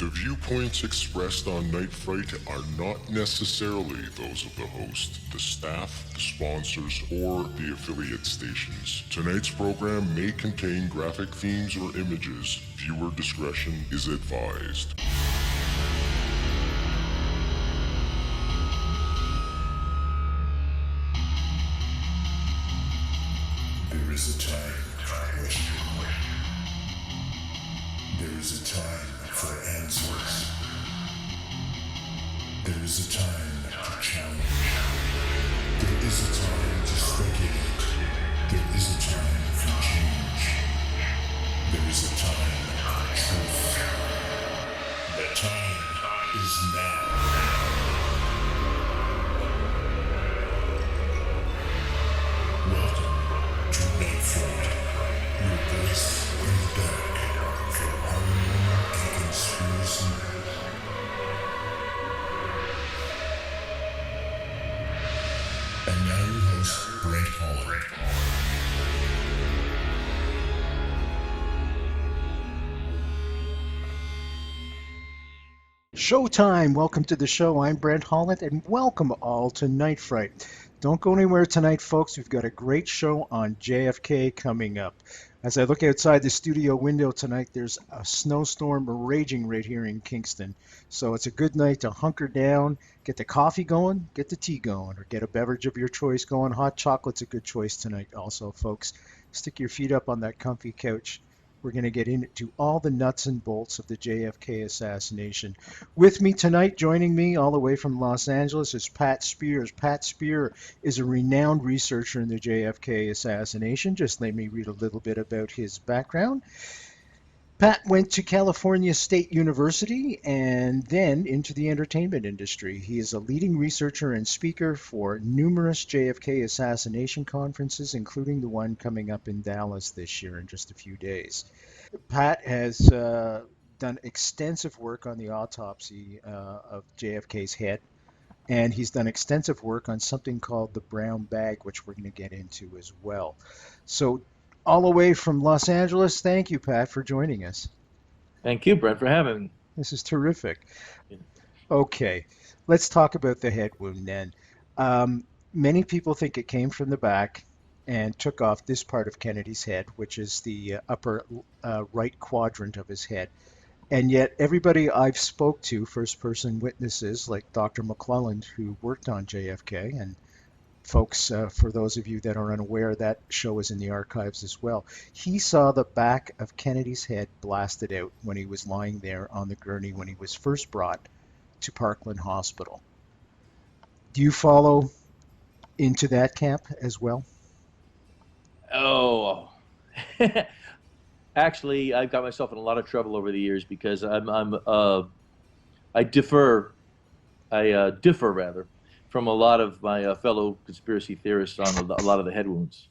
The viewpoints expressed on Night Fright are not necessarily those of the host, the staff, the sponsors, or the affiliate stations. Tonight's program may contain graphic themes or images. Viewer discretion is advised. There is a time for question. There is a time for answers. There is a time to challenge. There is a time to speculate. There is a time for change. There is a time for truth. The time is now. Welcome to Night Fright, your voice in the dark for horror and conspiracy. And now your host, Brent Holland. Showtime! Welcome to the show. I'm Brent Holland, and welcome all to Night Fright. Don't go anywhere tonight, folks. We've got a great show on JFK coming up. As I look outside the studio window tonight, there's a snowstorm raging right here in Kingston. So it's a good night to hunker down, get the coffee going, get the tea going, or get a beverage of your choice going. Hot chocolate's a good choice tonight also, folks. Stick your feet up on that comfy couch. We're going to get into all the nuts and bolts of the JFK assassination. With me tonight, joining me all the way from Los Angeles, is Pat Speer. Pat Speer is a renowned researcher in the JFK assassination. Just let me read a little bit about his background. Pat went to California State University and then into the entertainment industry. He is a leading researcher and speaker for numerous JFK assassination conferences, including the one coming up in Dallas this year in just a few days. Pat has done extensive work on the autopsy of JFK's head, and he's done extensive work on something called the brown bag, which we're going to get into as well. So, all the way from Los Angeles, thank you, Pat, for joining us. Thank you, Brent, for having me. This is terrific. Okay, let's talk about the head wound then. Many people think it came from the back and took off this part of Kennedy's head, which is the upper right quadrant of his head. And yet everybody I've spoke to, first-person witnesses like Dr. McClelland, who worked on JFK, and folks, for those of you that are unaware, that show is in the archives as well. He saw the back of Kennedy's head blasted out when he was lying there on the gurney when he was first brought to Parkland Hospital. Do you follow into that camp as well? Oh, actually, I've got myself in a lot of trouble over the years because I differ from a lot of my fellow conspiracy theorists on a lot of the head wounds.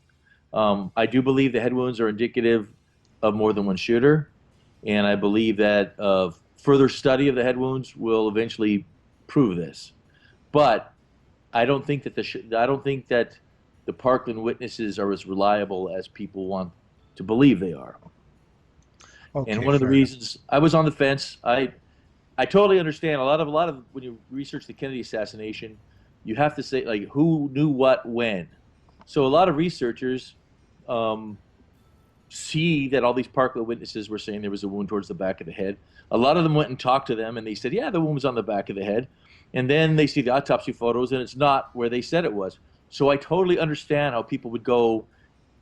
I do believe the head wounds are indicative of more than one shooter, and I believe that further study of the head wounds will eventually prove this. But I don't think that the Parkland witnesses are as reliable as people want to believe they are. Okay, and one of the reasons I was on the fence, I totally understand a lot of when you research the Kennedy assassination, you have to say, like, who knew what when. So a lot of researchers see that all these Parkland witnesses were saying there was a wound towards the back of the head. A lot of them went and talked to them, and they said, yeah, the wound was on the back of the head. And then they see the autopsy photos, and it's not where they said it was. So I totally understand how people would go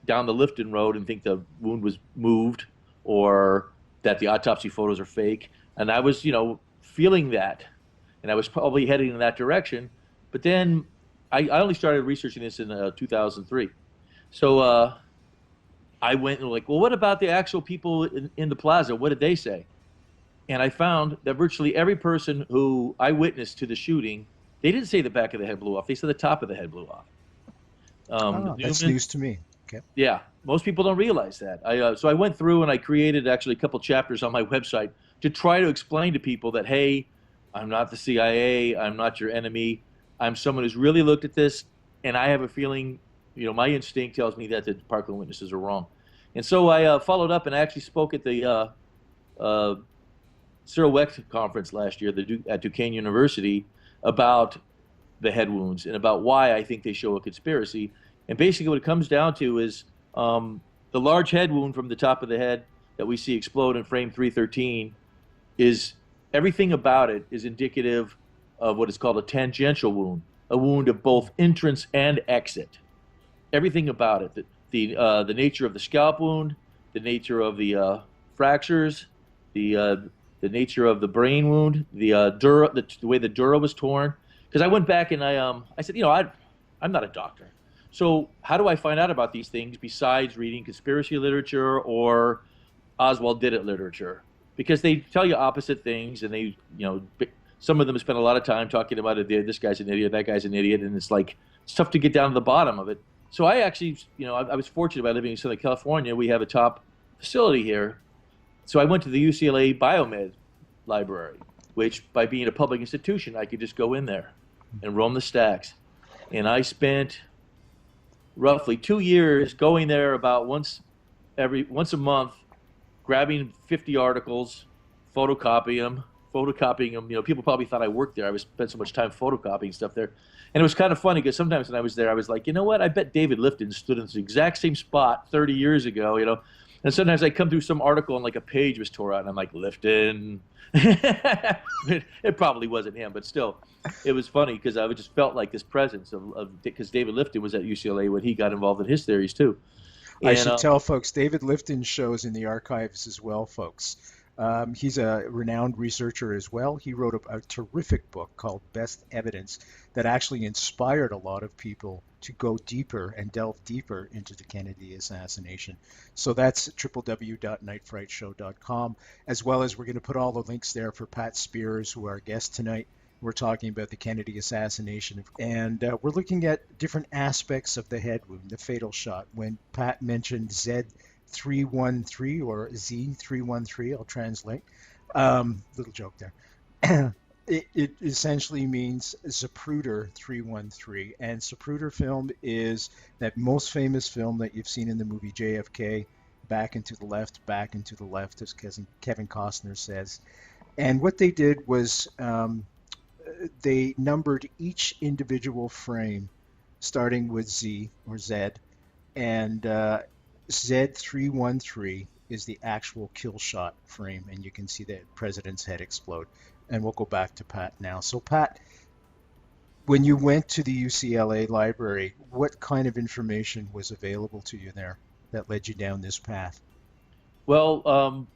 down the Lifton Road and think the wound was moved or that the autopsy photos are fake. And I was, feeling that, and I was probably heading in that direction. But then I only started researching this in 2003. So I went and like, well, what about the actual people in the plaza? What did they say? And I found that virtually every person who I witnessed to the shooting, they didn't say the back of the head blew off. They said the top of the head blew off. That's news to me. Okay. Yeah, most people don't realize that. So I went through and I created actually a couple chapters on my website to try to explain to people that, hey, I'm not the CIA. I'm not your enemy. I'm someone who's really looked at this, and I have a feeling, my instinct tells me that the Parkland witnesses are wrong. And so I followed up and I actually spoke at the Cyril Wecht conference last year at Duquesne University about the head wounds and about why I think they show a conspiracy. And basically what it comes down to is the large head wound from the top of the head that we see explode in frame 313 is everything about it is indicative of what is called a tangential wound, a wound of both entrance and exit. Everything about it, the nature of the scalp wound, the nature of the fractures, the nature of the brain wound, the way the dura was torn. Because I went back and I said, I'm not a doctor. So how do I find out about these things besides reading conspiracy literature or Oswald did it literature? Because they tell you opposite things, and they, some of them spend a lot of time talking about it. This guy's an idiot, that guy's an idiot, and it's tough to get down to the bottom of it. So I actually, I was fortunate by living in Southern California. We have a top facility here. So I went to the UCLA Biomed Library, which by being a public institution, I could just go in there and roam the stacks. And I spent roughly 2 years going there about once a month, grabbing 50 articles, photocopying them. People probably thought I worked there. I spent so much time photocopying stuff there. And it was kind of funny because sometimes when I was there, I was like, you know what? I bet David Lifton stood in the exact same spot 30 years ago, And sometimes I come through some article and a page was tore out, and I'm like, Lifton. It probably wasn't him, but still, it was funny because I just felt like this presence because David Lifton was at UCLA when he got involved in his theories too. I should tell folks, David Lifton shows in the archives as well, folks. He's a renowned researcher as well. He wrote a terrific book called Best Evidence that actually inspired a lot of people to go deeper and delve deeper into the Kennedy assassination. So that's www.nightfrightshow.com, as well as we're going to put all the links there for Pat Speer, who are our guest tonight. We're talking about the Kennedy assassination, and we're looking at different aspects of the head wound, the fatal shot. When Pat mentioned Z313 or Z313, I'll translate. Little joke there. It essentially means Zapruder 313, and Zapruder film is that most famous film that you've seen in the movie JFK, back and to the left, as Kevin Costner says. And what they did was they numbered each individual frame, starting with Z or Z, and Z313 is the actual kill shot frame, and you can see the president's head explode. And we'll go back to Pat now. So Pat, when you went to the UCLA library, what kind of information was available to you there that led you down this path? Well,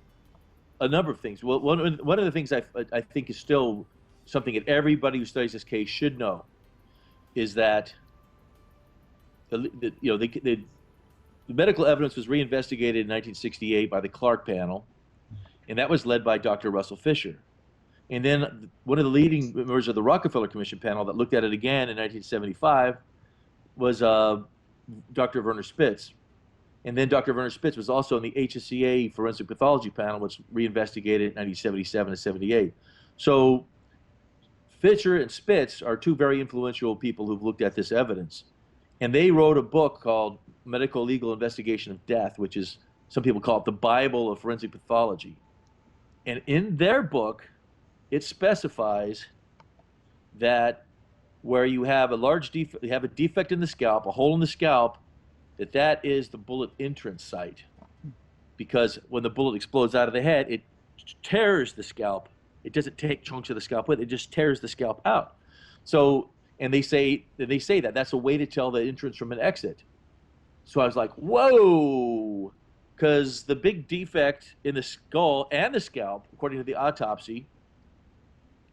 a number of things. Well, one of the things I think is still something that everybody who studies this case should know is that the medical evidence was reinvestigated in 1968 by the Clark panel, and that was led by Dr. Russell Fisher. And then one of the leading members of the Rockefeller Commission panel that looked at it again in 1975 was Dr. Werner Spitz. And then Dr. Werner Spitz was also in the HSCA forensic pathology panel, which reinvestigated in 1977 and 78. So Fisher and Spitz are two very influential people who've looked at this evidence. And they wrote a book called Medical Legal Investigation of Death, which is, some people call it the Bible of forensic pathology. And in their book, it specifies that where you have a large defect, you have a defect in the scalp, a hole in the scalp, that is the bullet entrance site. Because when the bullet explodes out of the head, it tears the scalp. It doesn't take chunks of the scalp with it, it just tears the scalp out. So, and they say that that's a way to tell the entrance from an exit. So I was like, whoa, because the big defect in the skull and the scalp, according to the autopsy,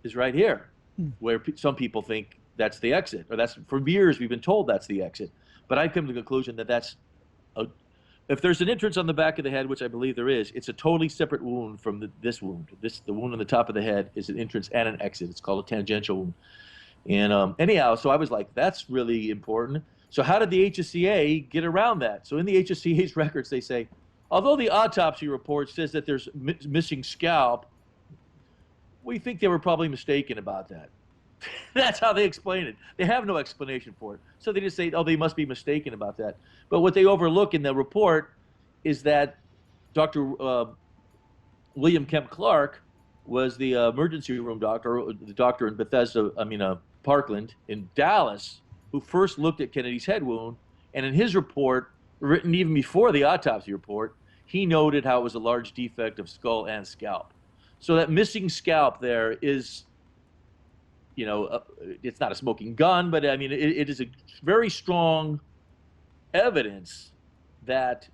is right here, where some people think that's the exit, or that's, for years we've been told that's the exit. But I've come to the conclusion that if there's an entrance on the back of the head, which I believe there is, it's a totally separate wound from this wound. The wound on the top of the head is an entrance and an exit. It's called a tangential wound. And anyhow, so I was like, that's really important. So how did the HSCA get around that? So in the HSCA's records, they say, although the autopsy report says that there's missing scalp, we think they were probably mistaken about that. That's how they explain it. They have no explanation for it. So they just say, oh, they must be mistaken about that. But what they overlook in the report is that Dr. William Kemp Clark was the emergency room doctor, the doctor in Bethesda, Parkland in Dallas, who first looked at Kennedy's head wound. And in his report, written even before the autopsy report, he noted how it was a large defect of skull and scalp. So that missing scalp there is, it's not a smoking gun, but I mean, it is a very strong evidence that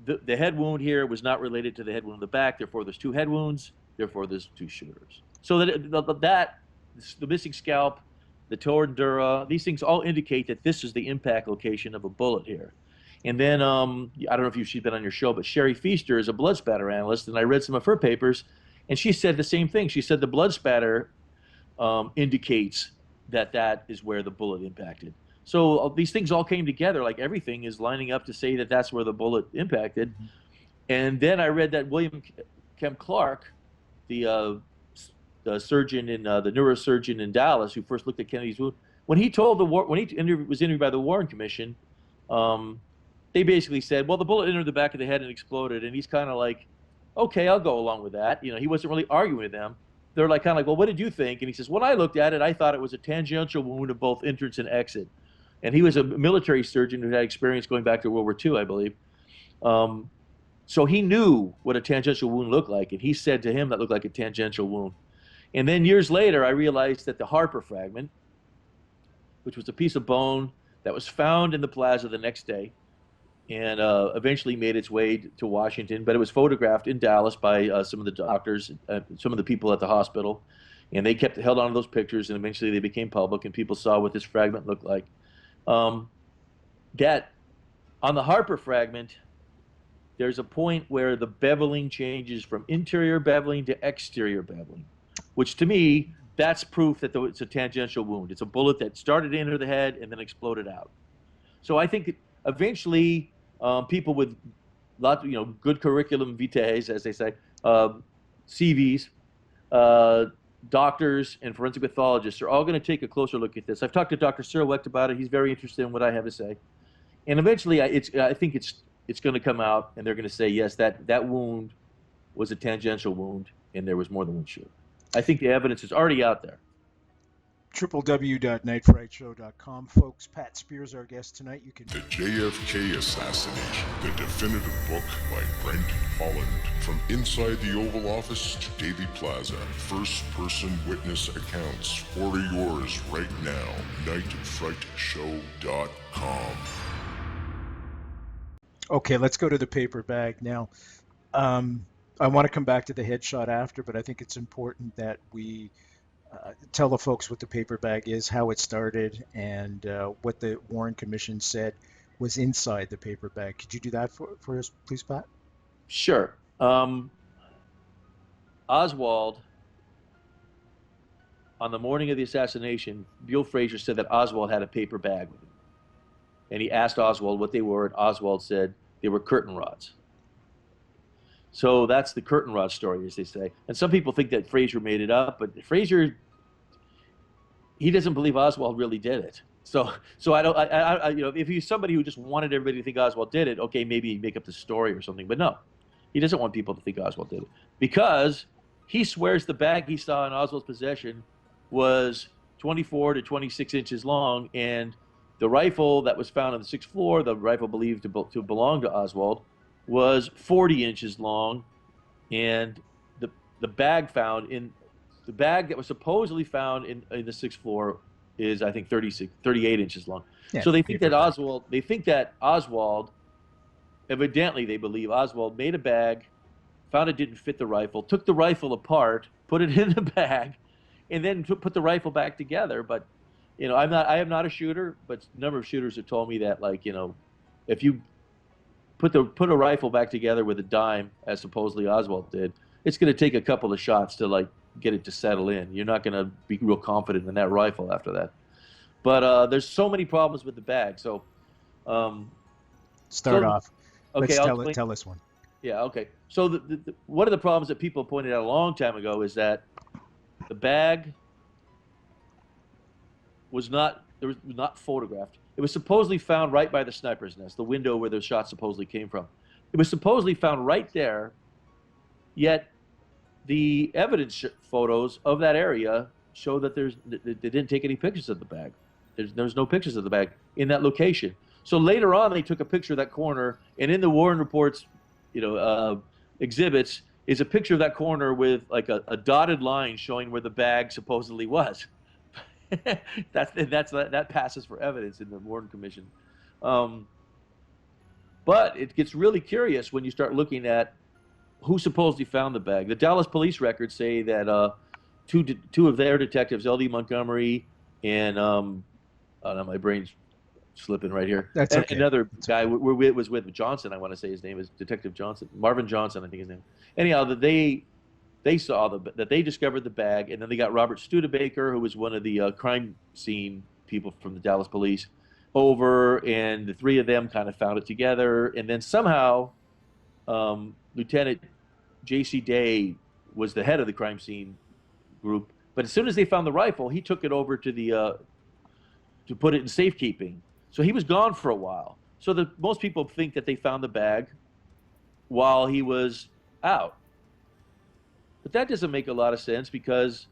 the head wound here was not related to the head wound in the back. Therefore, there's 2 head wounds. Therefore, there's 2 shooters. So the missing scalp, the torn dura, these things all indicate that this is the impact location of a bullet here. And then, I don't know if she's been on your show, but Sherry Feaster is a blood spatter analyst, and I read some of her papers, and she said the same thing. She said the blood spatter indicates that is where the bullet impacted. So these things all came together, like everything is lining up to say that that's where the bullet impacted. And then I read that William Kemp Clark, the surgeon the neurosurgeon in Dallas who first looked at Kennedy's wound, when he was interviewed by the Warren Commission, they basically said, well, the bullet entered the back of the head and exploded. And he's kind of like, okay, I'll go along with that. He wasn't really arguing with them. They're like kind of like, well, what did you think? And he says, when I looked at it, I thought it was a tangential wound of both entrance and exit. And he was a military surgeon who had experience going back to World War II, I believe. So he knew what a tangential wound looked like, and he said to him that looked like a tangential wound. And then years later, I realized that the Harper fragment, which was a piece of bone that was found in the Plaza the next day, and eventually made its way to Washington, but it was photographed in Dallas by some of the doctors, some of the people at the hospital, and they held on to those pictures, and eventually they became public, and people saw what this fragment looked like. That on the Harper fragment, there's a point where the beveling changes from interior beveling to exterior beveling, which to me, that's proof that it's a tangential wound. It's a bullet that started to enter the head and then exploded out. So I think that eventually people with good curriculum vitae, as they say, CVs, doctors, and forensic pathologists are all going to take a closer look at this. I've talked to Dr. Cyril Wecht about it. He's very interested in what I have to say. And eventually, I think it's going to come out, and they're going to say, yes, that wound was a tangential wound, and there was more than one shooter. I think the evidence is already out there. www.nightfrightshow.com, folks. Pat Speer's our guest tonight. You can. The JFK Assassination, the definitive book by Brent, Holland. From inside the Oval Office to Dealey Plaza, first-person witness accounts. Order yours right now. nightfrightshow.com. Okay, let's go to the paper bag now. I want to come back to the headshot after, but I think it's important that we tell the folks what the paper bag is, how it started, and what the Warren Commission said was inside the paper bag. Could you do that for us, please, Pat? Sure. Oswald, on the morning of the assassination, Bill Fraser said that Oswald had a paper bag with him. And he asked Oswald what they were, and Oswald said they were curtain rods. So that's the curtain rod story, as they say. And some people think that Fraser made it up, but Fraser, he doesn't believe Oswald really did it. So if he's somebody who just wanted everybody to think Oswald did it, okay, maybe he'd make up the story or something. But no, he doesn't want people to think Oswald did it, because he swears the bag he saw in Oswald's possession was 24 to 26 inches long, and the rifle that was found on the 6th floor, the rifle believed to belong to Oswald, was 40 inches long, and the bag that was supposedly found in the 6th floor is, I think, 38 inches long. Yeah, so they think that Oswald, evidently they believe Oswald made a bag, found it didn't fit the rifle, took the rifle apart, put it in the bag, and then put the rifle back together. But I am not a shooter, but a number of shooters have told me that, if you put a rifle back together with a dime, as supposedly Oswald did, it's going to take a couple of shots to get it to settle in. You're not going to be real confident in that rifle after that. But there's so many problems with the bag. So start off. Okay, tell us one. Yeah. Okay. So one of the problems that people pointed out a long time ago is that the bag was not photographed. It was supposedly found right by the sniper's nest, the window where the shot supposedly came from. It was supposedly found right there, yet the evidence photos of that area show that they didn't take any pictures of the bag. There's no pictures of the bag in that location. So later on, they took a picture of that corner, and in the Warren reports, exhibits is a picture of that corner with like a dotted line showing where the bag supposedly was. That passes for evidence in the Warren Commission. But it gets really curious when you start looking at who supposedly found the bag. The Dallas police records say that two of their detectives, L.D. Montgomery and my brain's slipping right here. That's okay. Another guy was with Johnson. I want to say his name is Detective Johnson, Marvin Johnson, I think his name. Anyhow, that they saw that they discovered the bag, and then they got Robert Studebaker, who was one of the crime scene people from the Dallas police, over, and the three of them kind of found it together, and then somehow Lieutenant J.C. Day was the head of the crime scene group, but as soon as they found the rifle, he took it over to the to put it in safekeeping. So he was gone for a while. So most people think that they found the bag while he was out. But that doesn't make a lot of sense, because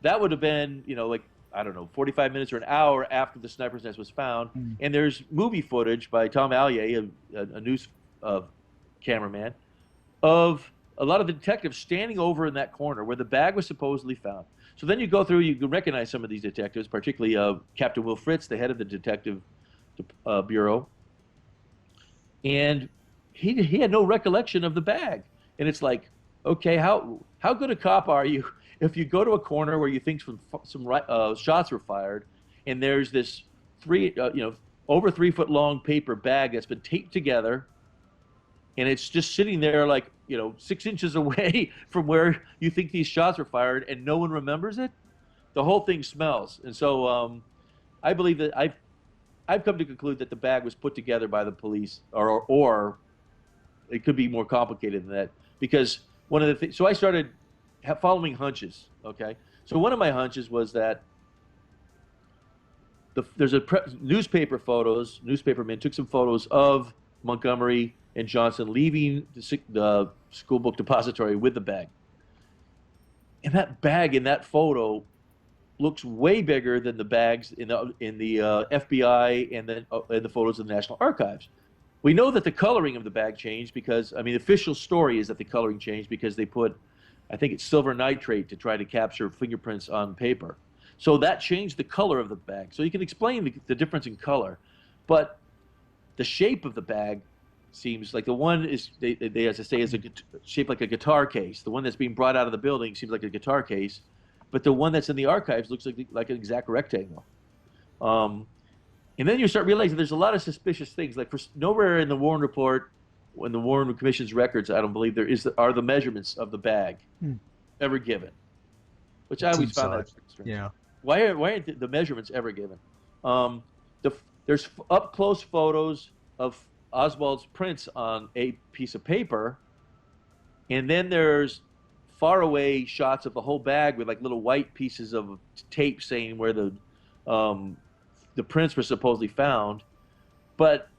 that would have been, like, I don't know, 45 minutes or an hour after the sniper's nest was found. And there's movie footage by Tom Allier, a news cameraman, of a lot of the detectives standing over in that corner where the bag was supposedly found. So then you go through, you can recognize some of these detectives, particularly Captain Will Fritz, the head of the detective bureau. And he had no recollection of the bag. And it's like, okay, how good a cop are you if you go to a corner where you think some shots were fired, and there's this over 3 foot long paper bag that's been taped together, and it's just sitting there like 6 inches away from where you think these shots were fired, and no one remembers it? The whole thing smells. And so I believe that I've come to conclude that the bag was put together by the police, or it could be more complicated than that, because one of the things, so I started following hunches. Okay, so one of my hunches was that there's newspapermen took some photos of Montgomery and Johnson leaving the school book depository with the bag, and that bag in that photo looks way bigger than the bags in the FBI and the photos of the National Archives. We know that the coloring of the bag changed because, the official story is that the coloring changed because they put, I think it's silver nitrate to try to capture fingerprints on paper. So that changed the color of the bag. So you can explain the difference in color, but the shape of the bag seems like the one is, they as I say, is shaped like a guitar case. The one that's being brought out of the building seems like a guitar case, but the one that's in the archives looks like an exact rectangle. And then you start realizing there's a lot of suspicious things. Like nowhere in the Warren report, in the Warren Commission's records, I don't believe are the measurements of the bag ever given, which I always found that strange. Yeah. Why aren't the measurements ever given? There's up close photos of Oswald's prints on a piece of paper, and then there's far away shots of the whole bag with like little white pieces of tape saying where the prints were supposedly found, but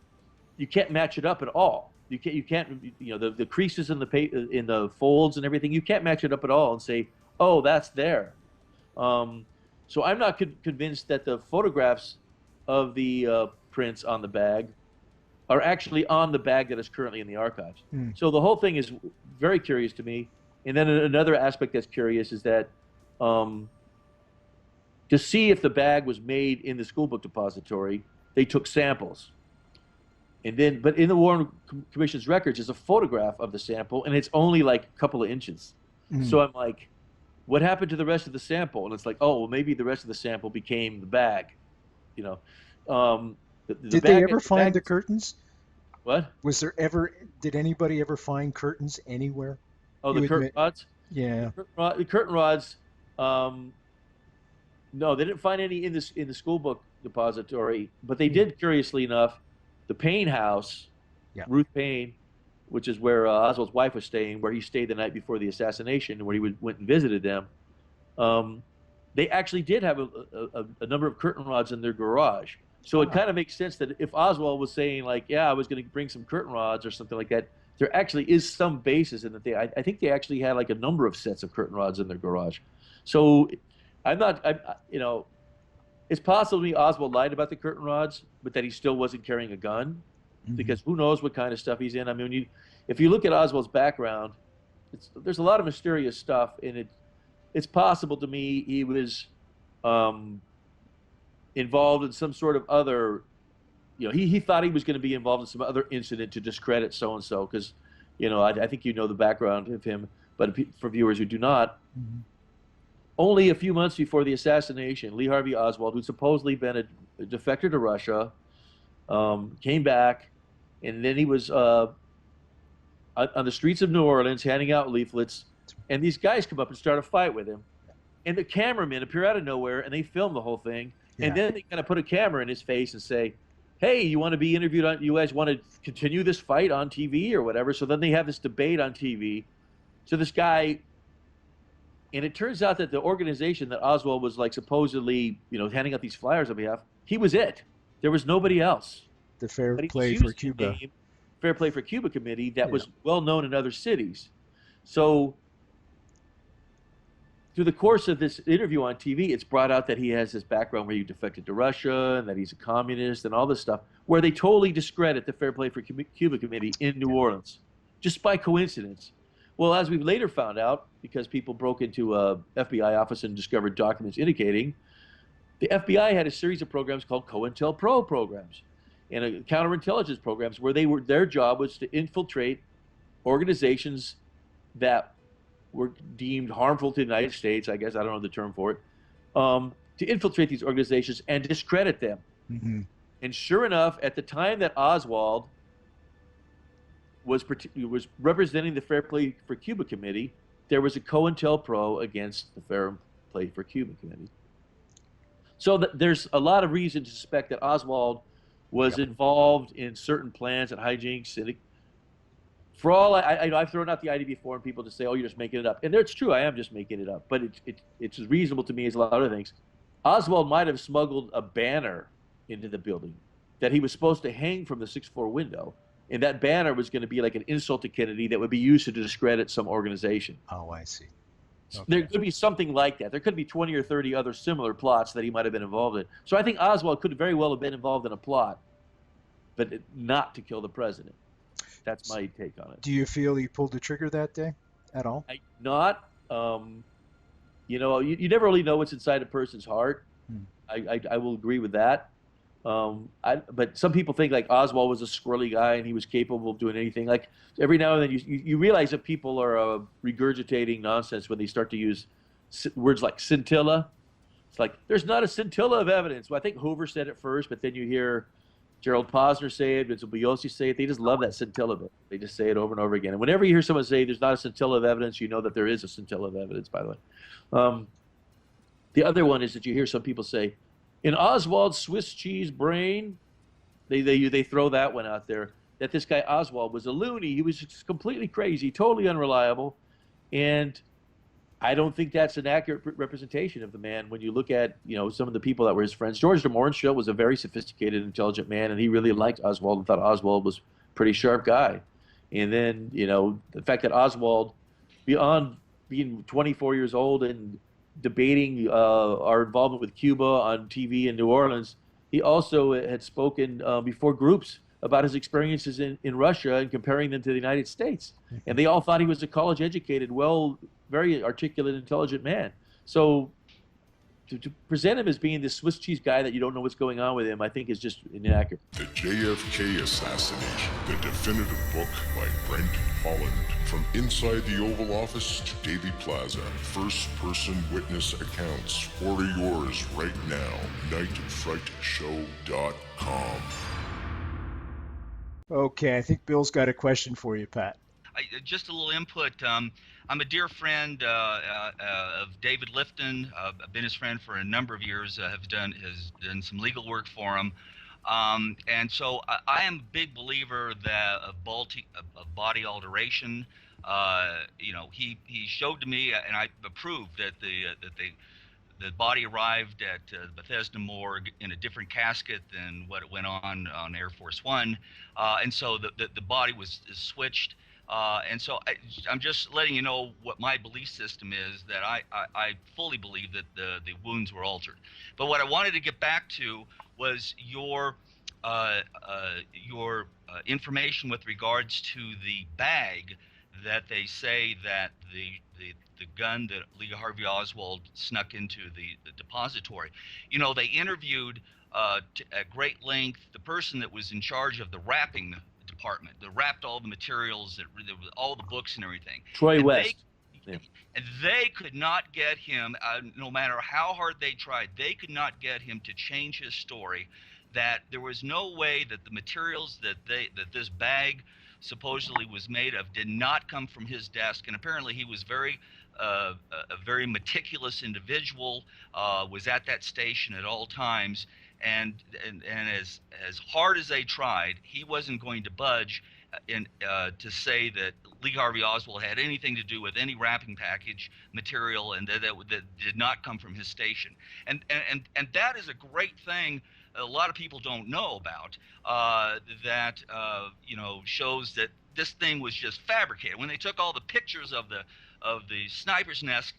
you can't match it up at all. You can't the creases in the folds and everything, you can't match it up at all and say, oh, that's there. So I'm not convinced that the photographs of the prints on the bag are actually on the bag that is currently in the archives. So the whole thing is very curious to me. And then another aspect that's curious is that to see if the bag was made in the school book depository, they took samples. But in the Warren Commission's records is a photograph of the sample, and it's only like a couple of inches. So I'm like, what happened to the rest of the sample? And it's like, oh, well, maybe the rest of the sample became the bag. Did they ever find the curtains? What? Did anybody ever find curtains anywhere? Oh, the curtain rods? Yeah. The curtain rods, no, they didn't find any in the school book depository, but they did, curiously enough, the Payne house, Ruth Payne, which is where Oswald's wife was staying, where he stayed the night before the assassination, where he went and visited them. They actually did have a number of curtain rods in their garage. So it kind of makes sense that if Oswald was saying like, yeah, I was going to bring some curtain rods or something like that, there actually is some basis in that I think they actually had like a number of sets of curtain rods in their garage. So it's possible to me Oswald lied about the curtain rods, but that he still wasn't carrying a gun, because who knows what kind of stuff he's in. I mean, if you look at Oswald's background, there's a lot of mysterious stuff, and it's possible to me he was involved in some sort of other, he thought he was going to be involved in some other incident to discredit so-and-so, because, I think you know the background of him, but for viewers who do not, only a few months before the assassination, Lee Harvey Oswald, who'd supposedly been a defector to Russia, came back, and then he was on the streets of New Orleans handing out leaflets, and these guys come up and start a fight with him. And the cameramen appear out of nowhere, and they film the whole thing. And then they kind of put a camera in his face and say, hey, you want to be interviewed you guys want to continue this fight on TV or whatever? So then they have this debate on TV. So this guy, and it turns out that the organization that Oswald was like supposedly, handing out these flyers on behalf, he was it. There was nobody else. The Fair Play for Cuba. Fair Play for Cuba committee that was well known in other cities. So through the course of this interview on TV, it's brought out that he has this background where he defected to Russia and that he's a communist and all this stuff, where they totally discredit the Fair Play for Cuba committee in New Orleans, just by coincidence. Well, as we've later found out, because people broke into a FBI office and discovered documents indicating, the FBI had a series of programs called COINTELPRO programs and counterintelligence programs where their job was to infiltrate organizations that were deemed harmful to the United States, I guess, I don't know the term for it, to infiltrate these organizations and discredit them. And sure enough, at the time that Oswald was representing the Fair Play for Cuba committee, there was a COINTELPRO against the Fair Play for Cuba committee. So there's a lot of reason to suspect that Oswald was involved in certain plans and hijinks. And for all I've thrown out the idea before, and people just say, "Oh, you're just making it up," and it's true, I am just making it up. But it's as reasonable to me as a lot of other things. Oswald might have smuggled a banner into the building that he was supposed to hang from the 6th floor window, and that banner was going to be like an insult to Kennedy that would be used to discredit some organization. Oh, I see. Okay. There could be something like that. There could be 20 or 30 other similar plots that he might have been involved in. So I think Oswald could very well have been involved in a plot, but not to kill the president. That's my take on it. Do you feel he pulled the trigger that day at all? Not. You never really know what's inside a person's heart. I will agree with that. But some people think like Oswald was a squirrely guy and he was capable of doing anything. Like every now and then you realize that people are regurgitating nonsense when they start to use words like scintilla. It's like there's not a scintilla of evidence. Well, I think Hoover said it first, but then you hear Gerald Posner say it, Vincent Bugliosi say it. They just love that scintilla bit. They just say it over and over again. And whenever you hear someone say there's not a scintilla of evidence, you know that there is a scintilla of evidence, by the way. The other one is that you hear some people say, in Oswald's Swiss cheese brain, they throw that one out there, that this guy Oswald was a loony. He was just completely crazy, totally unreliable. And I don't think that's an accurate representation of the man when you look at, some of the people that were his friends. George de Mohrenschildt was a very sophisticated, intelligent man, and he really liked Oswald and thought Oswald was a pretty sharp guy. And then, the fact that Oswald, beyond being 24 years old and debating our involvement with Cuba on TV in New Orleans, he also had spoken before groups about his experiences in Russia and comparing them to the United States. And they all thought he was a college-educated, very articulate, intelligent man. So to present him as being this Swiss cheese guy that you don't know what's going on with him, I think is just inaccurate. The JFK Assassination, the definitive book by Brent, Holland. From inside the Oval Office to Dealey Plaza, first-person witness accounts. Order yours right now. nightfrightshow.com. Okay, I think Bill's got a question for you, Pat. Just a little input. I'm a dear friend of David Lifton. I've been his friend for a number of years. Has done some legal work for him, and so I am a big believer that of body alteration. He showed to me, and I approved that the body arrived at Bethesda morgue in a different casket than what it went on Air Force One, and so the body was switched. And so I'm just letting you know what my belief system is, that I fully believe that the wounds were altered. But what I wanted to get back to was your information with regards to the bag that they say that the gun that Lee Harvey Oswald snuck into the depository. You know, they interviewed at great length the person that was in charge of the wrapping department that wrapped all the materials, all the books and everything. Troy And West. and they could not get him, no matter how hard they tried, they could not get him to change his story. That there was no way that the materials that this bag supposedly was made of did not come from his desk. And apparently he was a very meticulous individual, was at that station at all times. And as hard as they tried, he wasn't going to budge to say that Lee Harvey Oswald had anything to do with any wrapping package material, and that did not come from his station. And that is a great thing a lot of people don't know about, that shows that this thing was just fabricated. When they took all the pictures of the sniper's nest,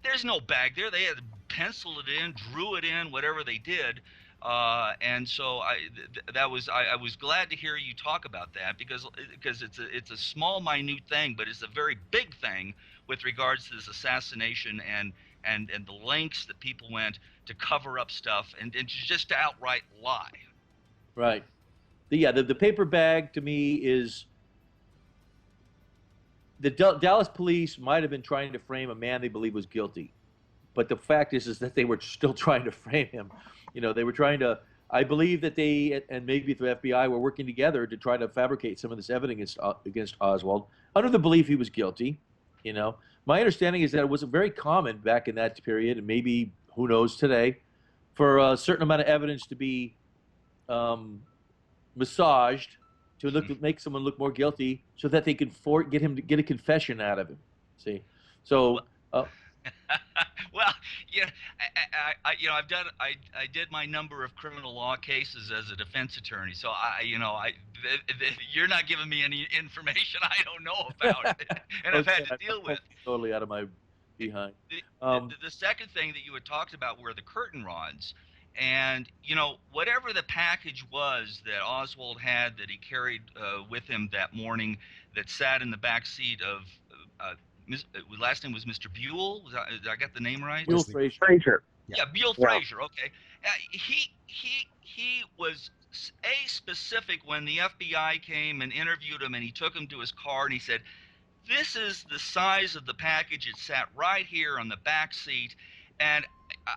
there's no bag there. They had penciled it in, drew it in, whatever they did. And so I was glad to hear you talk about that, because it's a small, minute thing, but it's a very big thing with regards to this assassination and the lengths that people went to cover up stuff and just to outright lie. Right. The paper bag to me is the Dallas police might have been trying to frame a man they believe was guilty, but the fact is that they were still trying to frame him. You know, they were trying to. I believe that they and maybe the FBI were working together to try to fabricate some of this evidence against Oswald under the belief he was guilty. You know, my understanding is that it was very common back in that period, and maybe who knows today, for a certain amount of evidence to be massaged to make someone look more guilty, so that they could get him to get a confession out of him. See, so. Well, yeah, I did my number of criminal law cases as a defense attorney, so you're not giving me any information I don't know about, and I've had to deal with. Totally out of my behind. The second thing that you had talked about were the curtain rods, and whatever the package was that Oswald had that he carried with him that morning, that sat in the back seat of. Last name was Mr. Buell. Did I get the name right? Buell Frazier. Yeah, Buell Frazier. Okay. He was specific when the FBI came and interviewed him, and he took him to his car and he said, "This is the size of the package. It sat right here on the back seat." And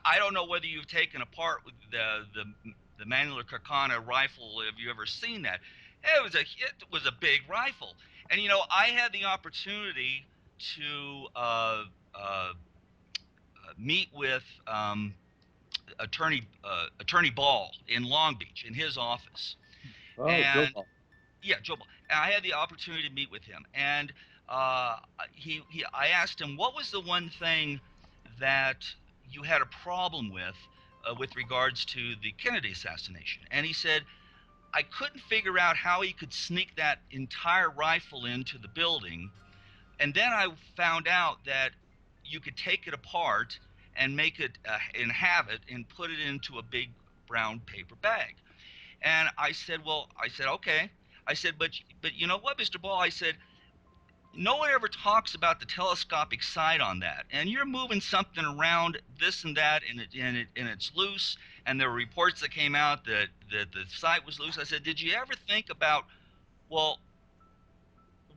I don't know whether you've taken apart the Manuel Carcana rifle. Have you ever seen that? It was a big rifle, and I had the opportunity to meet with Attorney Ball in Long Beach in his office. Oh, and, Joe Ball. Yeah, Joe Ball. And I had the opportunity to meet with him, and I asked him, what was the one thing that you had a problem with regards to the Kennedy assassination? And he said, I couldn't figure out how he could sneak that entire rifle into the building. And then I found out that you could take it apart and make it and have it and put it into a big brown paper bag. And I said, okay. I said, but you know what, Mr. Ball? I said, no one ever talks about the telescopic sight on that. And you're moving something around, this and that, and it's loose. And there were reports that came out that the sight was loose. I said, did you ever think about, well,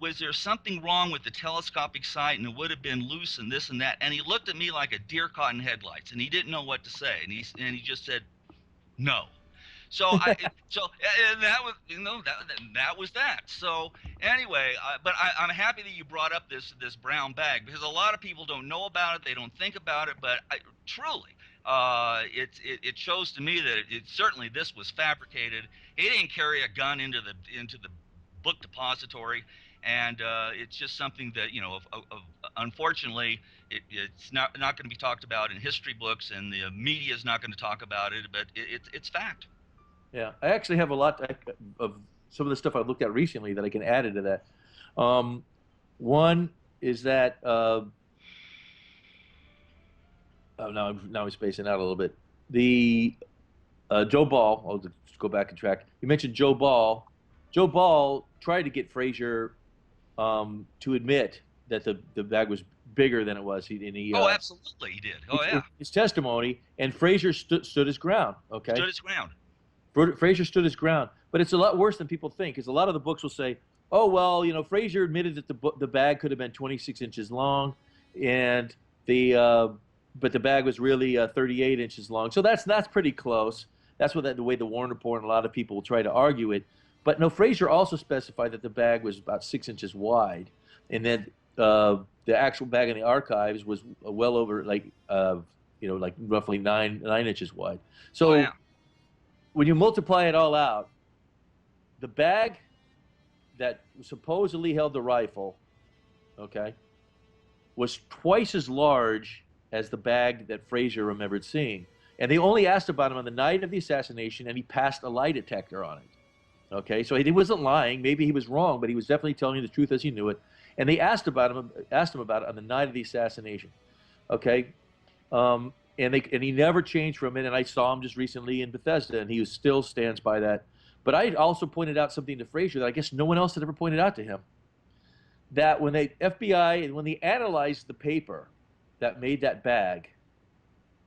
was there something wrong with the telescopic sight and it would have been loose and this and that? And he looked at me like a deer caught in headlights, and he didn't know what to say, and he just said no. So and that was that was that. So anyway, but I'm happy that you brought up this brown bag, because a lot of people don't know about it, they don't think about it, but truly it shows to me that certainly this was fabricated. He didn't carry a gun into the book depository. And it's just something that, unfortunately, it's not going to be talked about in history books, and the media is not going to talk about it, but it's fact. Yeah, I actually have a lot of some of the stuff I've looked at recently that I can add into that. One is that now I'm spacing out a little bit. The Joe Ball. I'll just go back and track. You mentioned Joe Ball. Joe Ball tried to get Frazier to admit that the bag was bigger than it was. Oh, absolutely, he did. Oh, yeah. His testimony, and Frazier stood his ground. Okay. Stood his ground. Frazier stood his ground, but it's a lot worse than people think, because a lot of the books will say, "Oh well, Frazier admitted that the bag could have been 26 inches long, and but the bag was really 38 inches long." So that's pretty close. That's the way the Warren Report and a lot of people will try to argue it. But no, Frazier also specified that the bag was about 6 inches wide, and then the actual bag in the archives was well over like roughly nine inches wide. So. Oh, yeah. When you multiply it all out, the bag that supposedly held the rifle, okay, was twice as large as the bag that Frazier remembered seeing. And they only asked about him on the night of the assassination, and he passed a lie detector on it. Okay, so he wasn't lying. Maybe he was wrong, but he was definitely telling you the truth as he knew it. And they asked him about it on the night of the assassination. Okay, and he never changed from it. And I saw him just recently in Bethesda, and he still stands by that. But I also pointed out something to Frazier that I guess no one else had ever pointed out to him. That when the FBI, when they analyzed the paper that made that bag,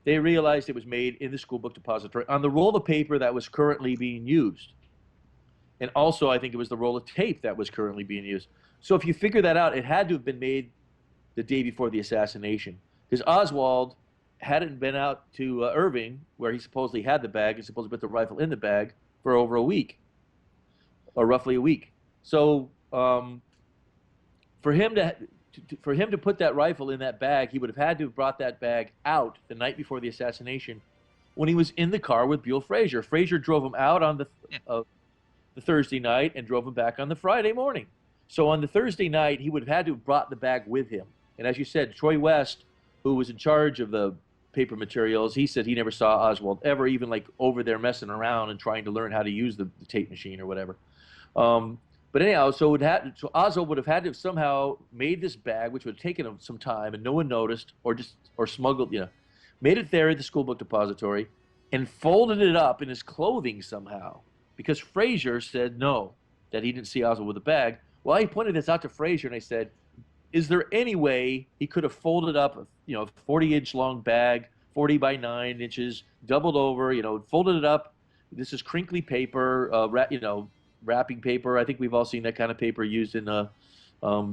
they realized it was made in the school book depository on the roll of paper that was currently being used. And also, I think it was the roll of tape that was currently being used. So if you figure that out, it had to have been made the day before the assassination. Because Oswald hadn't been out to Irving, where he supposedly had the bag, and supposedly put the rifle in the bag for over a week, or roughly a week. So for him to put that rifle in that bag, he would have had to have brought that bag out the night before the assassination, when he was in the car with Buell Frazier. Frazier drove him out on the Thursday night and drove him back on the Friday morning. So on the Thursday night, he would have had to have brought the bag with him. And as you said, Troy West, who was in charge of the paper materials, he said he never saw Oswald ever even like over there messing around and trying to learn how to use the tape machine or whatever. But anyhow, so Oswald would have had to have somehow made this bag, which would have taken him some time and no one noticed, or smuggled, made it there at the school book depository and folded it up in his clothing somehow, because Frazier said no, that he didn't see Oswald with a bag. Well, I pointed this out to Frazier and I said, is there any way he could have folded up a 40-inch long bag, 40 by 9 inches, doubled over, folded it up. This is crinkly paper, wrapping paper. I think we've all seen that kind of paper used in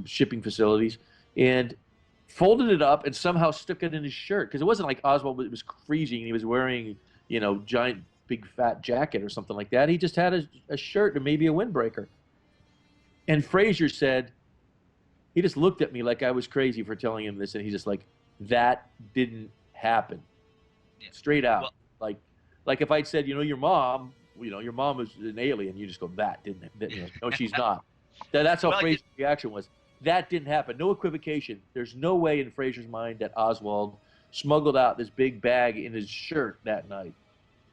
shipping facilities. And folded it up and somehow stuck it in his shirt. Because it wasn't like Oswald was freezing and he was wearing, giant, big, fat jacket or something like that. He just had a shirt and maybe a windbreaker. And Frazier said, he just looked at me like I was crazy for telling him this, and he's just like, that didn't happen. Yeah. Straight out. Well, like if I'd said, your mom is an alien, you just go, that didn't, no, she's not. That's how Frazier's reaction was. That didn't happen. No equivocation. There's no way in Frazier's mind that Oswald smuggled out this big bag in his shirt that night.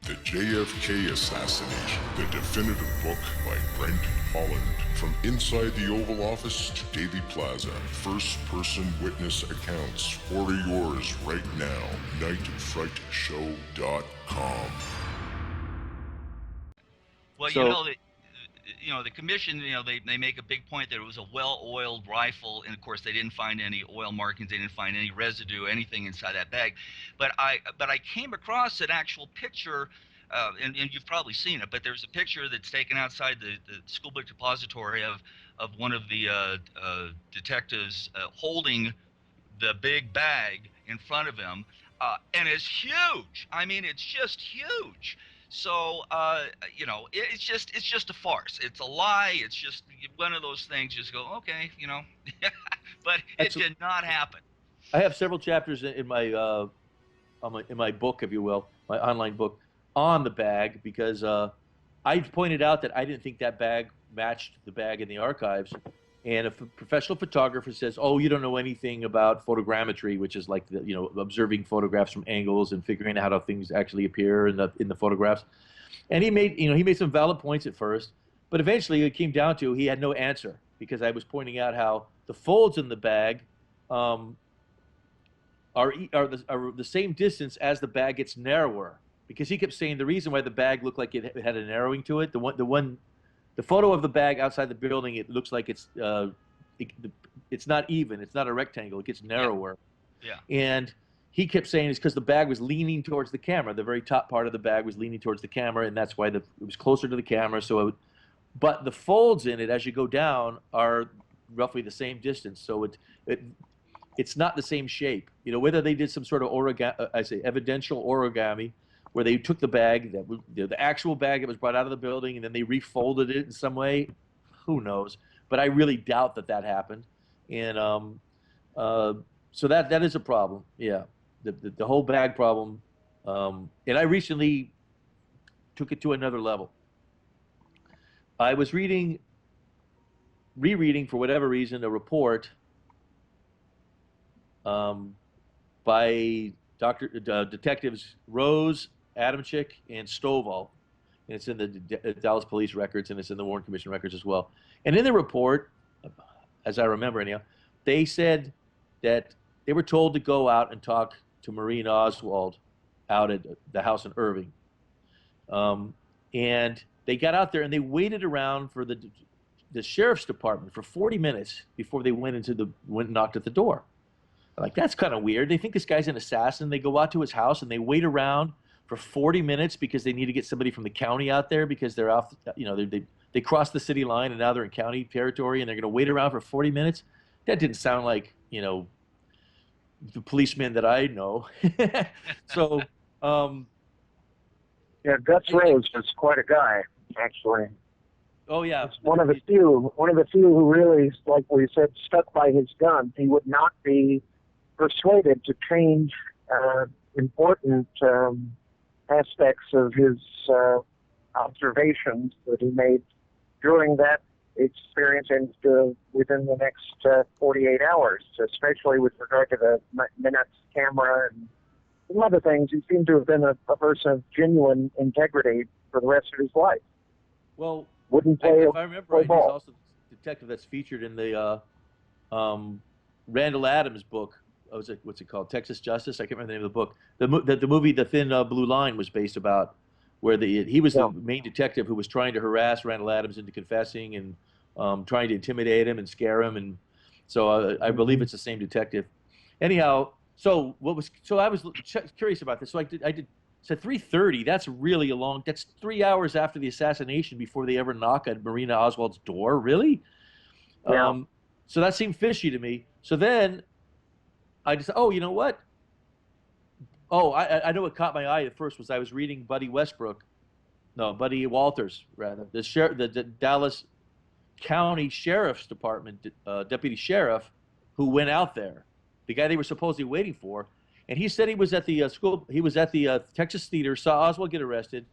The JFK Assassination, the definitive book by Brent, Holland. From inside the Oval Office to Dealey Plaza, first-person witness accounts. Order yours right now. nightfrightshow.com. Well, the commission, they make a big point that it was a well-oiled rifle, and of course they didn't find any oil markings, they didn't find any residue, anything inside that bag. But I came across an actual picture, and you've probably seen it, but there's a picture that's taken outside the school book depository of one of the detectives holding the big bag in front of him, and it's huge. I mean, it's just huge. So, it's just a farce. It's a lie. It's just one of those things. Just go, okay, but it did not happen. I have several chapters in my book, if you will, my online book, on the bag, because I pointed out that I didn't think that bag matched the bag in the archives. And if a professional photographer says, "Oh, you don't know anything about photogrammetry," which is like observing photographs from angles and figuring out how things actually appear in the photographs, and he made some valid points at first, but eventually it came down to he had no answer, because I was pointing out how the folds in the bag are the same distance as the bag gets narrower, because he kept saying the reason why the bag looked like it had a narrowing to it, the photo of the bag outside the building, it looks like it's not even, it's not a rectangle, it gets narrower. Yeah. And he kept saying it's because the bag was leaning towards the camera. The very top part of the bag was leaning towards the camera, and that's why it was closer to the camera. But the folds in it, as you go down, are roughly the same distance. So it's not the same shape. You know, whether they did some sort of evidential origami, where they took the bag, the actual bag that was brought out of the building, and then they refolded it in some way, who knows? But I really doubt that happened. And so that is a problem. Yeah, the whole bag problem. And I recently took it to another level. I was rereading for whatever reason a report by detectives Rose, Adamczyk, and Stovall, and it's in the Dallas Police records, and it's in the Warren Commission records as well. And in the report, as I remember anyhow, they said that they were told to go out and talk to Maureen Oswald out at the house in Irving. And they got out there and they waited around for the sheriff's department for 40 minutes before they went and knocked at the door. Like, that's kind of weird. They think this guy's an assassin. They go out to his house and they wait around for 40 minutes because they need to get somebody from the county out there, because they're off, you know, they crossed the city line and now they're in county territory, and they're going to wait around for 40 minutes. That didn't sound like, you know, the policeman that I know. So, yeah, Gus Rose was quite a guy, actually. Oh yeah, it's one of the few who really, like we said, stuck by his guns. He would not be persuaded to change important aspects of his observations that he made during that experience and within the next 48 hours, especially with regard to the Minutes camera and some other things. He seemed to have been a person of genuine integrity for the rest of his life. Well, wouldn't play if I remember right, he's also the detective that's featured in the Randall Adams book. What's it called? Texas Justice? I can't remember the name of the book. The movie The Thin Blue Line was based about, where he was the main detective who was trying to harass Randall Adams into confessing and trying to intimidate him and scare him. And so I believe it's the same detective. Anyhow, so I was curious about this. So I did. So 3:30, that's really that's 3 hours after the assassination before they ever knock at Marina Oswald's door. Really? Yeah. So that seemed fishy to me. So then I just, you know what? Oh, I know what caught my eye at first was I was reading Buddy Walters, rather, the Dallas County Sheriff's Department deputy sheriff who went out there, the guy they were supposedly waiting for. And he said he was at the school. He was at the Texas Theater, saw Oswald get arrested,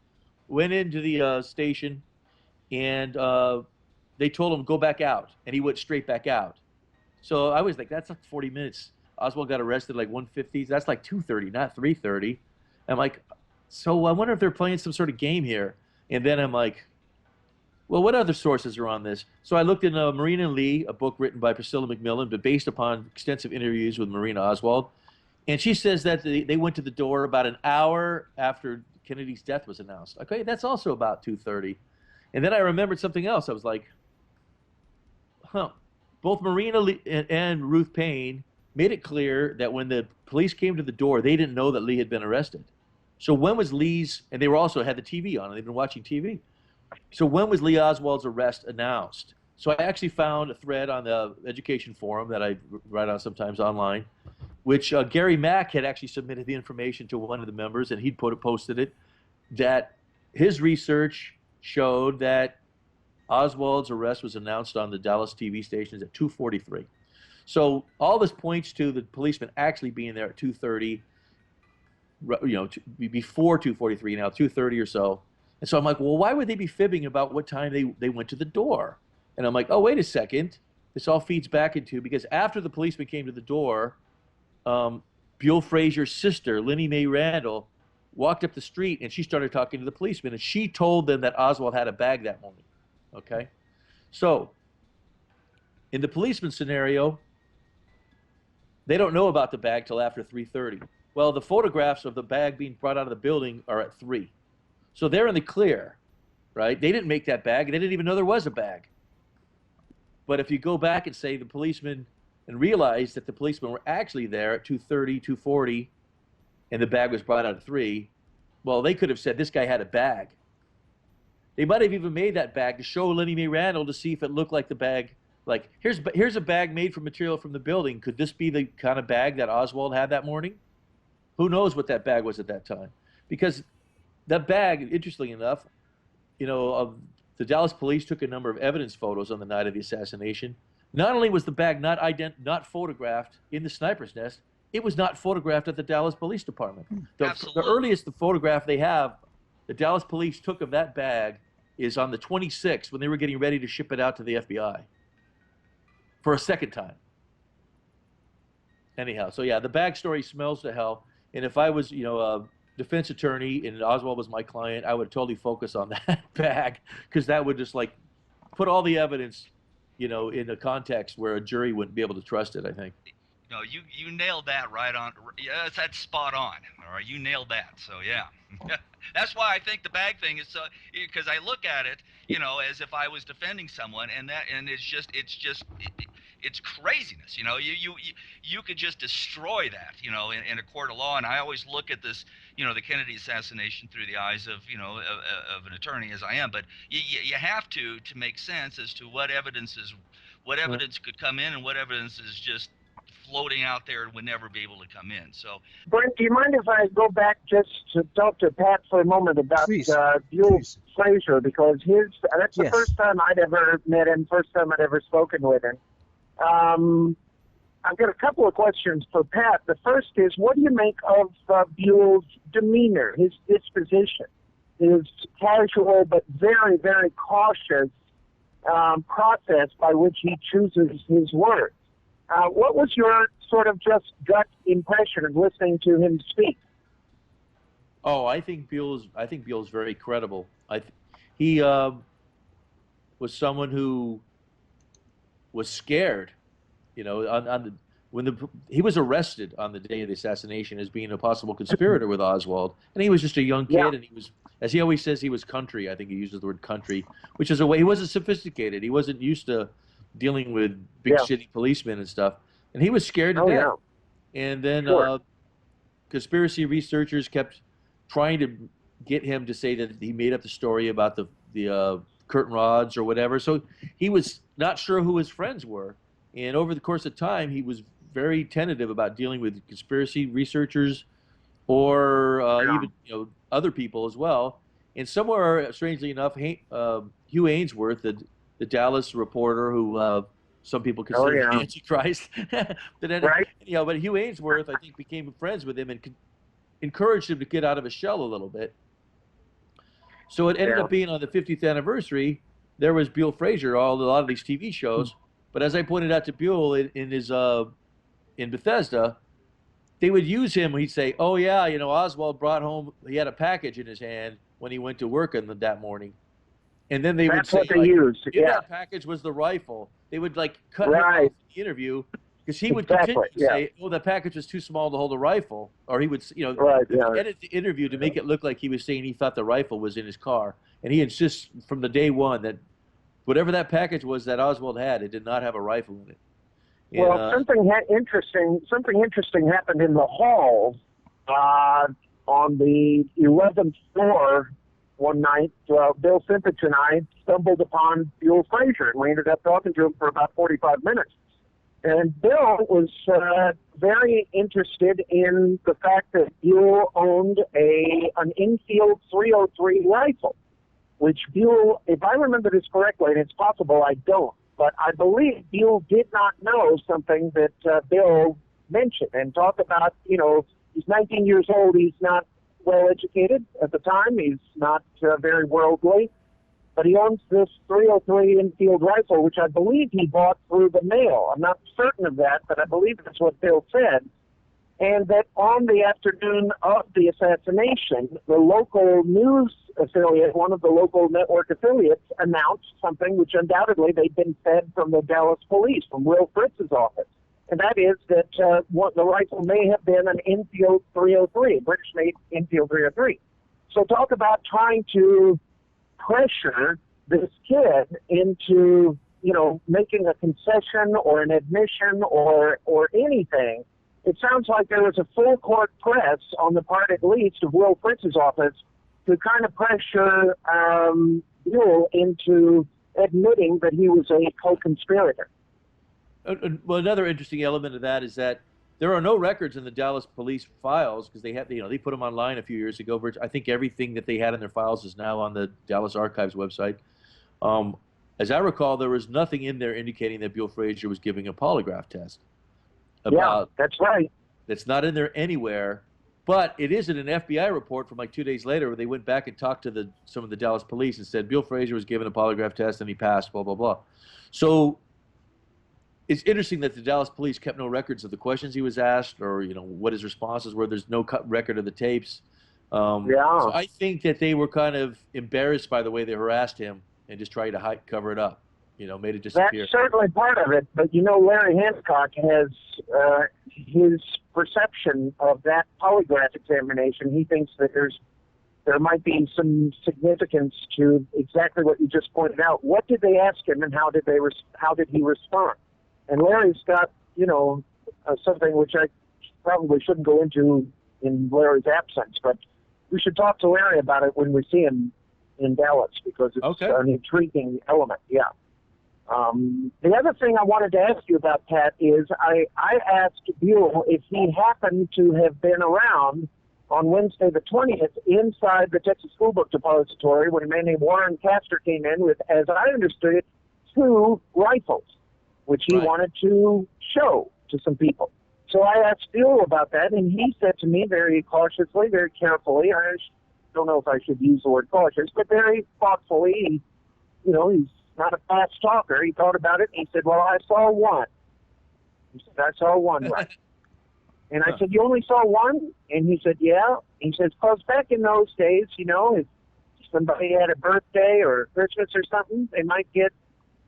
went into the station, and they told him go back out, and he went straight back out. So I was like, that's like 40 minutes. Oswald got arrested like 1:50. That's like 2:30, not 3:30. I'm like, so I wonder if they're playing some sort of game here. And then I'm like, well, what other sources are on this? So I looked in Marina Lee, a book written by Priscilla McMillan, but based upon extensive interviews with Marina Oswald. And she says that they went to the door about an hour after Kennedy's death was announced. Okay, that's also about 2:30. And then I remembered something else. I was like, both Marina Lee and Ruth Payne made it clear that when the police came to the door, they didn't know that Lee had been arrested. So when was Lee's, and they were also had the TV on, and they've been watching TV. So when was Lee Oswald's arrest announced? So I actually found a thread on the education forum that I write on sometimes online, which Gary Mack had actually submitted the information to one of the members, and he'd posted it, that his research showed that Oswald's arrest was announced on the Dallas TV stations at 2:43. So all this points to the policeman actually being there at 2:30, you know, before 2:43, now 2:30 or so. And so I'm like, well, why would they be fibbing about what time they went to the door? And I'm like, oh, wait a second. This all feeds back into, because after the policeman came to the door, Buell Frazier's sister, Lenny Mae Randall, walked up the street and she started talking to the policeman, and she told them that Oswald had a bag that morning. Okay? So In the policeman scenario, they don't know about the bag till after 3:30. Well, the photographs of the bag being brought out of the building are at 3. So they're in the clear, right? They didn't make that bag. They didn't even know there was a bag. But if you go back and say the policeman and realize that the policemen were actually there at 2:30, 2:40, and the bag was brought out at 3, well, they could have said this guy had a bag. They might have even made that bag to show Lenny Mae Randall to see if it looked like the bag. Like, here's a bag made from material from the building. Could this be the kind of bag that Oswald had that morning? Who knows what that bag was at that time? Because that bag, interestingly enough, the Dallas police took a number of evidence photos on the night of the assassination. Not only was the bag not photographed in the sniper's nest, it was not photographed at the Dallas Police Department. The earliest the photograph they have, the Dallas police took of that bag, is on the 26th when they were getting ready to ship it out to the FBI for a second time. Anyhow, so yeah, the bag story smells to hell. And if I was, a defense attorney and Oswald was my client, I would totally focus on that bag, because that would just like put all the evidence, in a context where a jury wouldn't be able to trust it, I think. No, you nailed that right on. Yeah, that's spot on. All right, you nailed that. So yeah, that's why I think the bag thing is so. Because I look at it, as if I was defending someone, and it's craziness. You could just destroy that, in a court of law. And I always look at this, the Kennedy assassination through the eyes of, of an attorney as I am. But you have to make sense as to what evidence could come in and what evidence is just floating out there and would never be able to come in. So, Brent, do you mind if I go back just to talk to Pat for a moment about Buell Frazier, because that's the first time I'd ever met him, first time I'd ever spoken with him. I've got a couple of questions for Pat. The first is, what do you make of Buell's demeanor, his disposition, his casual but very, very cautious process by which he chooses his words? What was your sort of just gut impression of listening to him speak? Oh, I think Buell's very credible. He was someone who was scared. He was arrested on the day of the assassination as being a possible conspirator with Oswald, and he was just a young kid, and he was, as he always says, he was country. I think he uses the word country, which is a way he wasn't sophisticated. He wasn't used to dealing with big city policemen and stuff, and he was scared to death. And then conspiracy researchers kept trying to get him to say that he made up the story about the curtain rods or whatever. So he was not sure who his friends were, and over the course of time, he was very tentative about dealing with conspiracy researchers or even other people as well. And somewhere, strangely enough, Hugh Ainsworth, the Dallas reporter who some people consider the Antichrist. But Hugh Ainsworth, I think, became friends with him and encouraged him to get out of his shell a little bit. So it ended up being on the 50th anniversary, there was Buell Frazier, a lot of these TV shows. But as I pointed out to Buell in Bethesda, they would use him. He'd say, "Oh yeah, Oswald brought home. He had a package in his hand when he went to work that morning." And then they would say, that package was the rifle. They would cut him off in the interview because he would continue to say, "Oh, the package was too small to hold a rifle," or he would, edit the interview to make it look like he was saying he thought the rifle was in his car. And he insists from the day one that whatever that package was that Oswald had, it did not have a rifle in it. And, well, something interesting happened in the hall on the 11th floor. One night, Bill Simpich and I stumbled upon Buell Frazier, and we ended up talking to him for about 45 minutes. And Bill was very interested in the fact that Buell owned an Enfield 303 rifle, which Buell, if I remember this correctly, and it's possible I don't, but I believe Buell did not know something that Bill mentioned and talked about, he's 19 years old, he's not well educated at the time. He's not very worldly, but he owns this 303 Enfield rifle, which I believe he bought through the mail. I'm not certain of that, but I believe that's what Bill said. and that on the afternoon of the assassination, the local news affiliate, one of the local network affiliates, announced something which undoubtedly they'd been fed from the Dallas police, from Will Fritz's office. And that is that the rifle may have been an Enfield 303, a British-made Enfield 303. So talk about trying to pressure this kid into, making a concession or an admission or anything. It sounds like there was a full court press on the part, at least, of Will Fritz's office to kind of pressure Buell into admitting that he was a co-conspirator. Well, another interesting element of that is that there are no records in the Dallas police files because they have, they put them online a few years ago. I think everything that they had in their files is now on the Dallas Archives website. As I recall, there was nothing in there indicating that Buell Frazier was giving a polygraph test. Yeah, that's right. That's not in there anywhere, but it is in an FBI report from like 2 days later where they went back and talked to some of the Dallas police and said Buell Frazier was given a polygraph test and he passed, blah, blah, blah. So it's interesting that the Dallas police kept no records of the questions he was asked or, what his responses were. There's no record of the tapes. So I think that they were kind of embarrassed by the way they harassed him and just tried to cover it up, made it disappear. That's certainly part of it, but Larry Hancock has his perception of that polygraph examination. He thinks that there might be some significance to exactly what you just pointed out. What did they ask him, and how did he respond? And Larry's got something which I probably shouldn't go into in Larry's absence, but we should talk to Larry about it when we see him in Dallas because it's an intriguing element. Yeah. The other thing I wanted to ask you about, Pat, is I asked Buell if he happened to have been around on Wednesday the 20th inside the Texas School Book Depository when a man named Warren Castor came in with, as I understood it, 2 rifles, which he wanted to show to some people. So I asked Buell about that, and he said to me very cautiously, very carefully, I don't know if I should use the word cautious, but very thoughtfully, he's not a fast talker. He thought about it, and he said, well, I saw one. He said, I saw one, right? And I said, you only saw one? And he said, yeah. He says, because back in those days, if somebody had a birthday or Christmas or something, they might get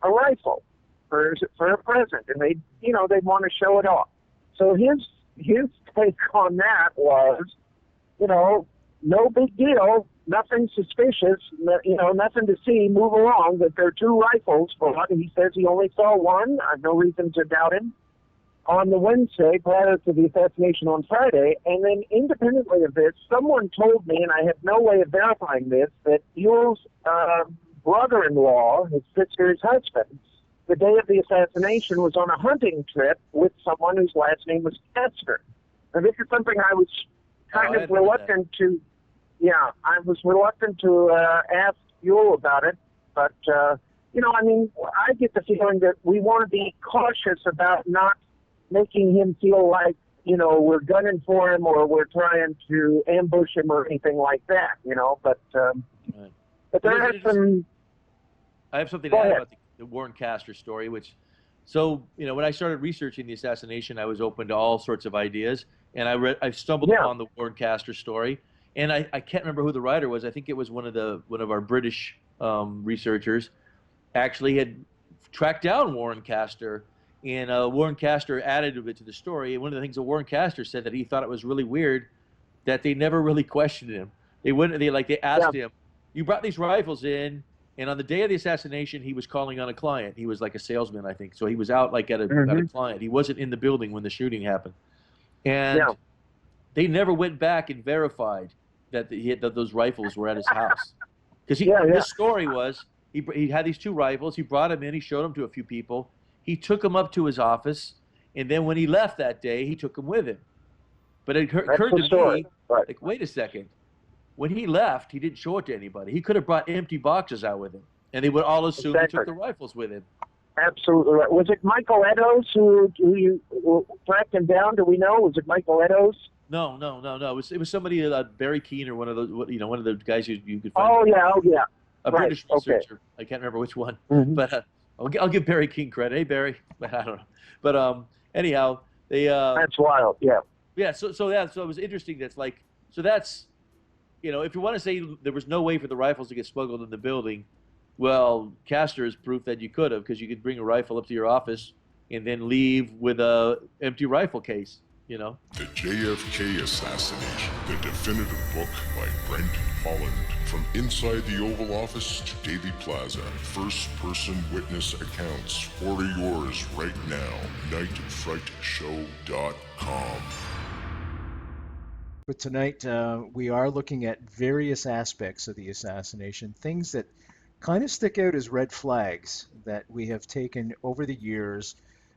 a rifle for a present, and they'd want to show it off. So his take on that was, no big deal, nothing suspicious, nothing to see, move along, that there are 2 rifles, but he says he only saw one. I have no reason to doubt him. On the Wednesday prior to the assassination on Friday, and then independently of this, someone told me, and I have no way of verifying this, that Buell's brother-in-law, his sister's husband, the day of the assassination was on a hunting trip with someone whose last name was Castor. Now, this is something I was kind of reluctant to, I was reluctant to ask Buell about it, but, I get the feeling that we want to be cautious about not making him feel like, we're gunning for him or we're trying to ambush him or anything like that, but there are some... I have something to add about the Warren Castor story, when I started researching the assassination, I was open to all sorts of ideas, and I stumbled upon the Warren Castor story, and I can't remember who the writer was. I think it was one of our British researchers actually had tracked down Warren Castor, and Warren Castor added a bit to the story. And one of the things that Warren Castor said that he thought it was really weird that they never really questioned him. They asked him, "You brought these rifles in." And on the day of the assassination, he was calling on a client. He was like a salesman, I think. So he was out at a client. He wasn't in the building when the shooting happened. And they never went back and verified that those rifles were at his house. Because his story was he had these 2 rifles. He brought them in. He showed them to a few people. He took them up to his office. And then when he left that day, he took them with him. But it occurred to me, like, wait a second. When he left, he didn't show it to anybody. He could have brought empty boxes out with him, and they would all assume he took the rifles with him. Absolutely right. Was it Michael Eddowes who you tracked him down? Do we know? Was it Michael Eddowes? No. It was somebody, Barry Keane or one of those, one of the guys you could find. Oh yeah. A British researcher. I can't remember which one, but I'll give Barry Keane credit. Hey Barry, but I don't know. But anyhow, they. That's wild. Yeah. Yeah, so it was interesting. That's like, so that's, if you want to say there was no way for the rifles to get smuggled in the building, well, Castor is proof that you could have, because you could bring a rifle up to your office and then leave with a empty rifle case. The JFK Assassination, the definitive book by Brent, Holland. From inside the Oval Office to Dealey Plaza, first-person witness accounts. Order yours right now. nightfrightshow.com. But tonight we are looking at various aspects of the assassination, things that kind of stick out as red flags that we have taken over the years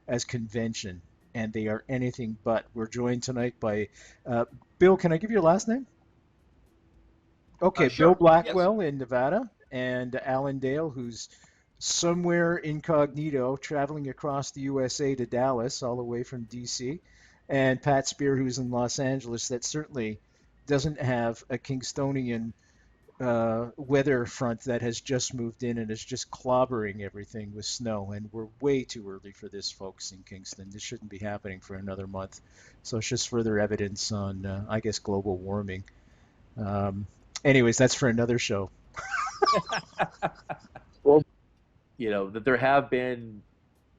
as convention, and they are anything but. We're joined tonight by Bill. Can I give you your last name? Okay, sure. Bill Blackwell in Nevada, and Alan Dale, who's somewhere incognito traveling across the USA to Dallas, all the way from DC, and Pat Speer, who's in Los Angeles, that certainly doesn't have a Kingstonian weather front that has just moved in and is just clobbering everything with snow. And we're way too early for this, folks, in Kingston. This shouldn't be happening for another month. So it's just further evidence on, I guess, global warming. Anyways, that's for another show. Well, That there have been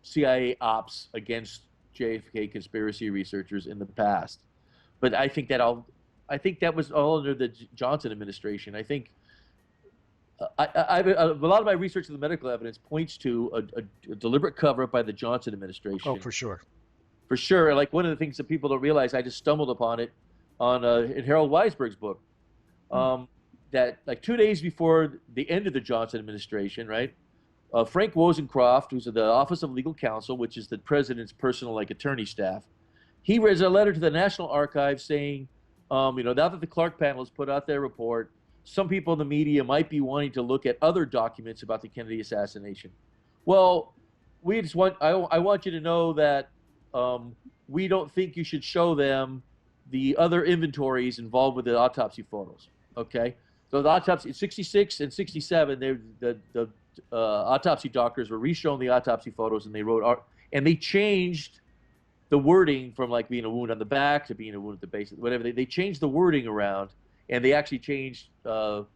CIA ops against JFK conspiracy researchers in the past, but I think that was all under the Johnson administration. I think a lot of my research of the medical evidence points to a deliberate cover-up by the Johnson administration. Oh, for sure. For sure. Like, one of the things that people don't realize, I just stumbled upon it in Harold Weisberg's book, that like 2 days before the end of the Johnson administration, right? Frank Wozencroft, who's at the Office of Legal Counsel, which is the president's personal attorney staff, he reads a letter to the National Archives saying, now that the Clark panel has put out their report, some people in the media might be wanting to look at other documents about the Kennedy assassination. Well, I want you to know that we don't think you should show them the other inventories involved with the autopsy photos. Okay, so the autopsy in '66 and '67, the autopsy doctors were re-shown the autopsy photos, and they wrote and they changed the wording from like being a wound on the back to being a wound at the base, whatever. They changed the wording around, and they actually changed the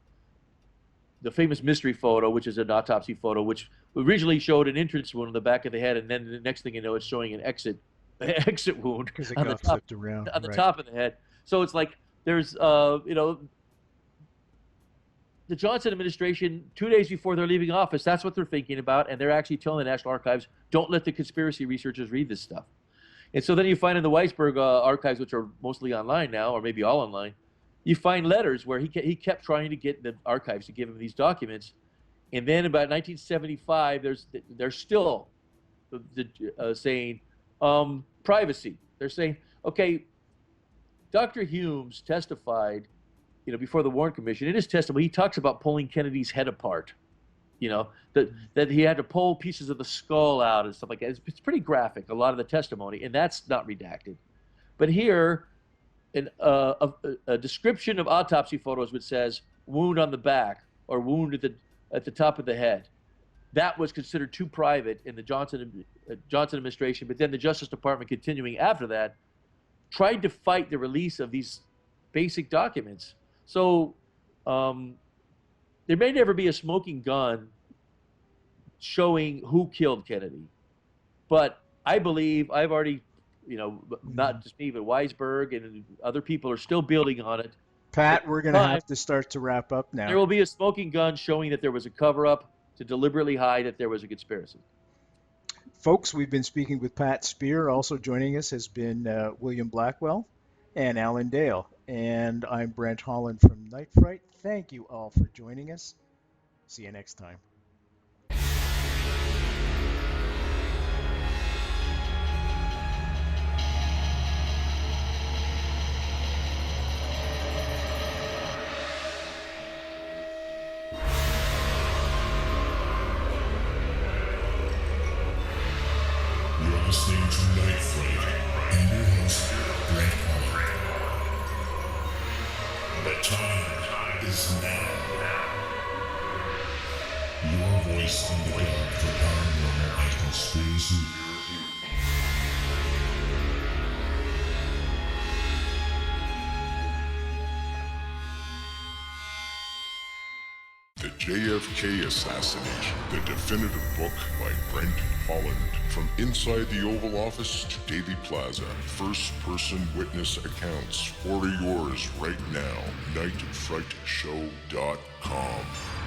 famous mystery photo, which is an autopsy photo, which originally showed an entrance wound on the back of the head, and then the next thing you know, it's showing an exit wound because it on got the top, flipped around on the top of the head. So it's like there's the Johnson administration, 2 days before they're leaving office, that's what they're thinking about, and they're actually telling the National Archives, don't let the conspiracy researchers read this stuff. And so then you find in the Weisberg archives, which are mostly online now, or maybe all online, you find letters where he kept trying to get the archives to give him these documents. And then about 1975, they're still saying privacy. They're saying, okay, Dr. Humes testified before the Warren Commission. In his testimony, he talks about pulling Kennedy's head apart, that he had to pull pieces of the skull out and stuff like that. It's pretty graphic, a lot of the testimony, and that's not redacted. But here, a description of autopsy photos which says wound on the back or wound at the top of the head, that was considered too private in the Johnson administration. But then the Justice Department, continuing after that, tried to fight the release of these basic documents. So there may never be a smoking gun showing who killed Kennedy. But I believe I've already, not just me, but Weisberg and other people are still building on it. Pat, we're going to have to start to wrap up now. There will be a smoking gun showing that there was a cover-up to deliberately hide that there was a conspiracy. Folks, we've been speaking with Pat Speer. Also joining us has been William Blackwell and Alan Dale. And I'm Brent Holland from Night Fright. Thank you all for joining us. See you next time. You're listening to Night Fright and your host, Brent Holland. The time is now. Your voice in the dark for paranormal and conspiracy. The JFK Assassination, the definitive book by Brent, Holland. From inside the Oval Office to Dealey Plaza, first-person witness accounts. Order yours right now. nightfrightshow.com.